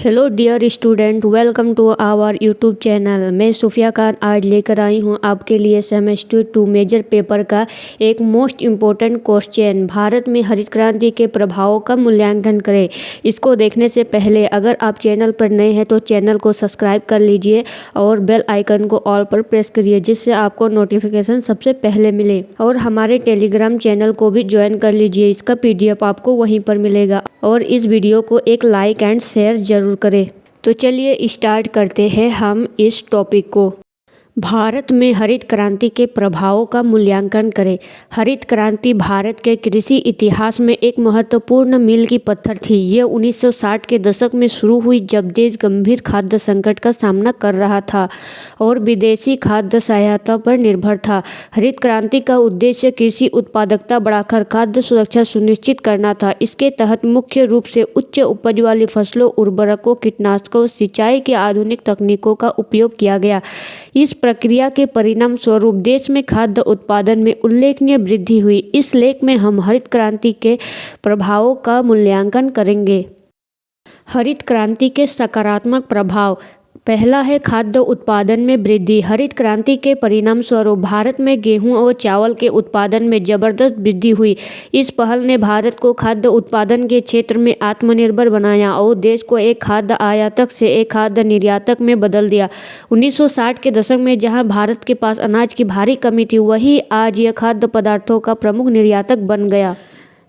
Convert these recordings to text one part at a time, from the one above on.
Hello dear student, welcome to our YouTube channel. मैं सुफिया खान आज लेकर आई हूँ आपके लिए सेमेस्टर 2 मेजर पेपर का एक मोस्ट इम्पोर्टेंट क्वेश्चन। भारत में हरित क्रांति के प्रभावों का मूल्यांकन करें। इसको देखने से पहले अगर आप चैनल पर नए हैं तो चैनल को सब्सक्राइब कर लीजिए और बेल आइकन को ऑल पर प्रेस करिए, जिससे आपको नोटिफिकेशन सबसे पहले मिले। और हमारे टेलीग्राम चैनल को भी ज्वाइन कर लीजिए, इसका PDF आपको वहीं पर मिलेगा। और इस वीडियो को एक लाइक एंड शेयर जरूर करें। तो चलिए स्टार्ट करते हैं हम इस टॉपिक को। भारत में हरित क्रांति के प्रभावों का मूल्यांकन करें। हरित क्रांति भारत के कृषि इतिहास में एक महत्वपूर्ण मील की पत्थर थी। ये 1960 के दशक में शुरू हुई, जब देश गंभीर खाद्य संकट का सामना कर रहा था और विदेशी खाद्य सहायता पर निर्भर था। हरित क्रांति का उद्देश्य कृषि उत्पादकता बढ़ाकर खाद्य सुरक्षा सुनिश्चित करना था। इसके तहत मुख्य रूप से उच्च उपज वाली फसलों, उर्वरकों, कीटनाशकों, सिंचाई की आधुनिक तकनीकों का उपयोग किया गया। इस प्रक्रिया के परिणाम स्वरूप देश में खाद्य उत्पादन में उल्लेखनीय वृद्धि हुई। इस लेख में हम हरित क्रांति के प्रभावों का मूल्यांकन करेंगे। हरित क्रांति के सकारात्मक प्रभाव। पहला है खाद्य उत्पादन में वृद्धि। हरित क्रांति के परिणाम स्वरूप भारत में गेहूं और चावल के उत्पादन में जबरदस्त वृद्धि हुई। इस पहल ने भारत को खाद्य उत्पादन के क्षेत्र में आत्मनिर्भर बनाया और देश को एक खाद्य आयातक से एक खाद्य निर्यातक में बदल दिया। 1960 के दशक में जहां भारत के पास अनाज की भारी कमी थी, वहीं आज यह खाद्य पदार्थों का प्रमुख निर्यातक बन गया।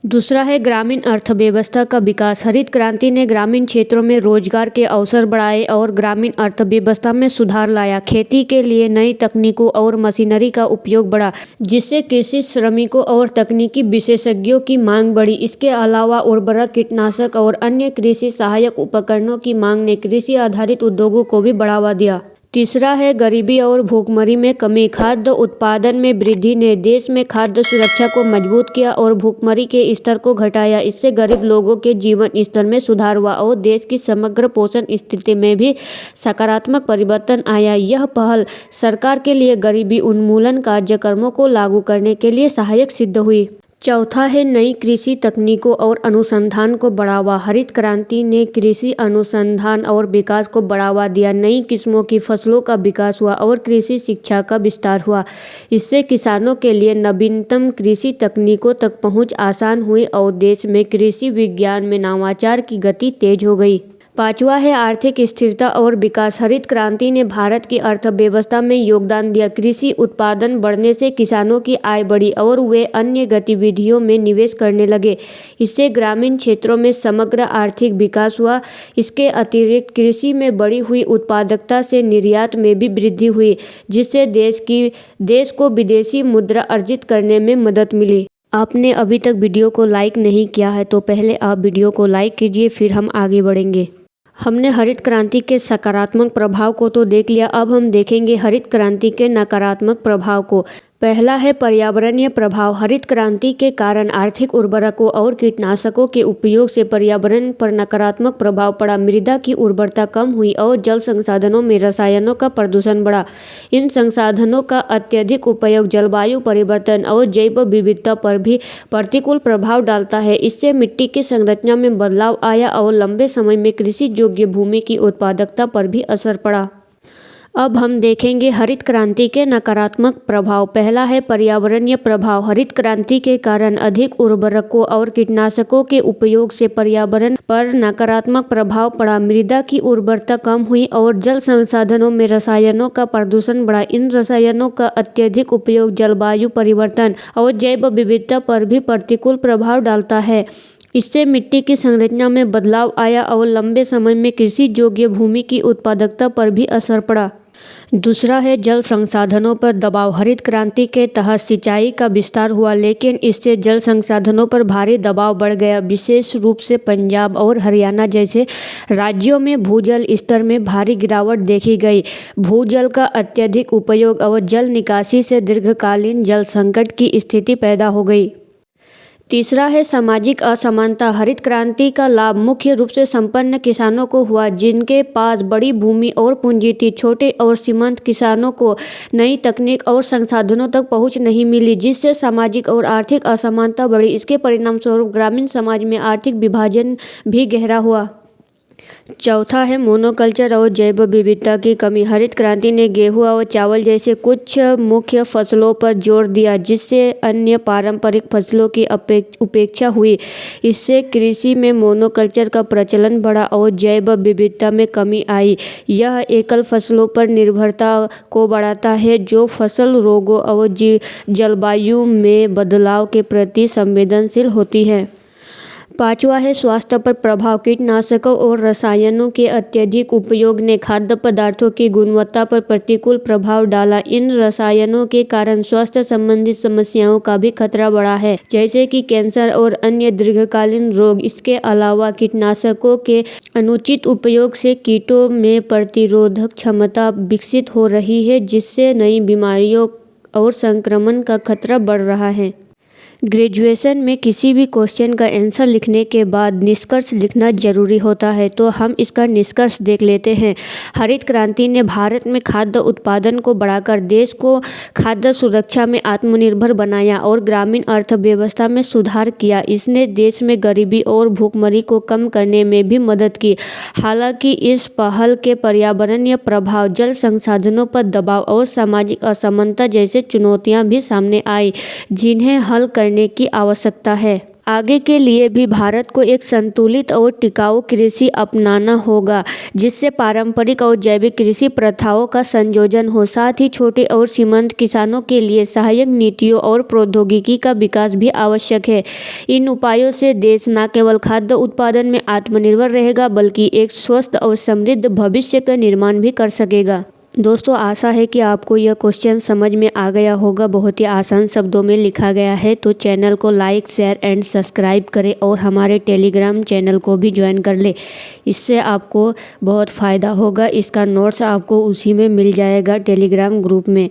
दूसरा है ग्रामीण अर्थव्यवस्था का विकास। हरित क्रांति ने ग्रामीण क्षेत्रों में रोजगार के अवसर बढ़ाए और ग्रामीण अर्थव्यवस्था में सुधार लाया। खेती के लिए नई तकनीकों और मशीनरी का उपयोग बढ़ा, जिससे कृषि श्रमिकों और तकनीकी विशेषज्ञों की मांग बढ़ी। इसके अलावा उर्वरक, कीटनाशक और अन्य कृषि सहायक उपकरणों की मांग ने कृषि आधारित उद्योगों को भी बढ़ावा दिया। तीसरा है गरीबी और भूखमरी में कमी। खाद्य उत्पादन में वृद्धि ने देश में खाद्य सुरक्षा को मजबूत किया और भूखमरी के स्तर को घटाया। इससे गरीब लोगों के जीवन स्तर में सुधार हुआ और देश की समग्र पोषण स्थिति में भी सकारात्मक परिवर्तन आया। यह पहल सरकार के लिए गरीबी उन्मूलन कार्यक्रमों को लागू करने के लिए सहायक सिद्ध हुई। चौथा है नई कृषि तकनीकों और अनुसंधान को बढ़ावा। हरित क्रांति ने कृषि अनुसंधान और विकास को बढ़ावा दिया। नई किस्मों की फसलों का विकास हुआ और कृषि शिक्षा का विस्तार हुआ। इससे किसानों के लिए नवीनतम कृषि तकनीकों तक पहुंच आसान हुई और देश में कृषि विज्ञान में नवाचार की गति तेज हो गई। पांचवा है आर्थिक स्थिरता और विकास। हरित क्रांति ने भारत की अर्थव्यवस्था में योगदान दिया। कृषि उत्पादन बढ़ने से किसानों की आय बढ़ी और वे अन्य गतिविधियों में निवेश करने लगे। इससे ग्रामीण क्षेत्रों में समग्र आर्थिक विकास हुआ। इसके अतिरिक्त कृषि में बढ़ी हुई उत्पादकता से निर्यात में भी वृद्धि हुई, जिससे देश को विदेशी मुद्रा अर्जित करने में मदद मिली। आपने अभी तक वीडियो को लाइक नहीं किया है तो पहले आप वीडियो को लाइक कीजिए, फिर हम आगे बढ़ेंगे। हमने हरित क्रांति के सकारात्मक प्रभाव को तो देख लिया, अब हम देखेंगे हरित क्रांति के नकारात्मक प्रभाव को। पहला है पर्यावरणीय प्रभाव। हरित क्रांति के कारण आर्थिक उर्वरकों और कीटनाशकों के उपयोग से पर्यावरण पर नकारात्मक प्रभाव पड़ा। मृदा की उर्वरता कम हुई और जल संसाधनों में रसायनों का प्रदूषण बढ़ा। इन संसाधनों का अत्यधिक उपयोग जलवायु परिवर्तन और जैव विविधता पर भी प्रतिकूल प्रभाव डालता है। इससे मिट्टी की संरचना में बदलाव आया और लंबे समय में कृषि योग्य भूमि की उत्पादकता पर भी असर पड़ा। अब हम देखेंगे हरित क्रांति के नकारात्मक प्रभाव। पहला है पर्यावरणीय प्रभाव। हरित क्रांति के कारण अधिक उर्वरकों और कीटनाशकों के उपयोग से पर्यावरण पर नकारात्मक प्रभाव पड़ा। मृदा की उर्वरता कम हुई और जल संसाधनों में रसायनों का प्रदूषण बढ़ा। इन रसायनों का अत्यधिक उपयोग जलवायु परिवर्तन और जैव विविधता पर भी प्रतिकूल प्रभाव डालता है। इससे मिट्टी की संरचना में बदलाव आया और लंबे समय में कृषि योग्य भूमि की उत्पादकता पर भी असर पड़ा। दूसरा है जल संसाधनों पर दबाव। हरित क्रांति के तहत सिंचाई का विस्तार हुआ, लेकिन इससे जल संसाधनों पर भारी दबाव बढ़ गया। विशेष रूप से पंजाब और हरियाणा जैसे राज्यों में भूजल स्तर में भारी गिरावट देखी गई। भूजल का अत्यधिक उपयोग और जल निकासी से दीर्घकालीन जल संकट की स्थिति पैदा हो गई। तीसरा है सामाजिक असमानता। हरित क्रांति का लाभ मुख्य रूप से संपन्न किसानों को हुआ, जिनके पास बड़ी भूमि और पूंजी थी। छोटे और सीमांत किसानों को नई तकनीक और संसाधनों तक पहुंच नहीं मिली, जिससे सामाजिक और आर्थिक असमानता बढ़ी। इसके परिणाम स्वरूप ग्रामीण समाज में आर्थिक विभाजन भी गहरा हुआ। चौथा है मोनोकल्चर और जैव विविधता की कमी। हरित क्रांति ने गेहूं और चावल जैसे कुछ मुख्य फसलों पर जोर दिया, जिससे अन्य पारंपरिक फसलों की उपेक्षा हुई। इससे कृषि में मोनोकल्चर का प्रचलन बढ़ा और जैव विविधता में कमी आई। यह एकल फसलों पर निर्भरता को बढ़ाता है, जो फसल रोगों और जलवायु में बदलाव के प्रति संवेदनशील होती है। पांचवा है स्वास्थ्य पर प्रभाव। कीटनाशकों और रसायनों के अत्यधिक उपयोग ने खाद्य पदार्थों की गुणवत्ता पर प्रतिकूल प्रभाव डाला। इन रसायनों के कारण स्वास्थ्य संबंधी समस्याओं का भी खतरा बढ़ा है, जैसे कि कैंसर और अन्य दीर्घकालीन रोग। इसके अलावा कीटनाशकों के अनुचित उपयोग से कीटों में प्रतिरोधक क्षमता विकसित हो रही है, जिससे नई बीमारियों और संक्रमण का खतरा बढ़ रहा है। ग्रेजुएशन में किसी भी क्वेश्चन का आंसर लिखने के बाद निष्कर्ष लिखना जरूरी होता है, तो हम इसका निष्कर्ष देख लेते हैं। हरित क्रांति ने भारत में खाद्य उत्पादन को बढ़ाकर देश को खाद्य सुरक्षा में आत्मनिर्भर बनाया और ग्रामीण अर्थव्यवस्था में सुधार किया। इसने देश में गरीबी और भूखमरी को कम करने में भी मदद की। हालांकि इस पहल के पर्यावरणीय प्रभाव, जल संसाधनों पर दबाव और सामाजिक असमानता जैसे चुनौतियां भी सामने आई, जिन्हें हल करने की आवश्यकता है। आगे के लिए भी भारत को एक संतुलित और टिकाऊ कृषि अपनाना होगा, जिससे पारंपरिक और जैविक कृषि प्रथाओं का संयोजन हो। साथ ही छोटे और सीमांत किसानों के लिए सहायक नीतियों और प्रौद्योगिकी का विकास भी आवश्यक है। इन उपायों से देश न केवल खाद्य उत्पादन में आत्मनिर्भर रहेगा, बल्कि एक स्वस्थ और समृद्ध भविष्य का निर्माण भी कर सकेगा। दोस्तों, आशा है कि आपको यह क्वेश्चन समझ में आ गया होगा। बहुत ही आसान शब्दों में लिखा गया है, तो चैनल को लाइक, शेयर एंड सब्सक्राइब करें और हमारे टेलीग्राम चैनल को भी ज्वाइन कर ले। इससे आपको बहुत फ़ायदा होगा। इसका नोट्स आपको उसी में मिल जाएगा, टेलीग्राम ग्रुप में।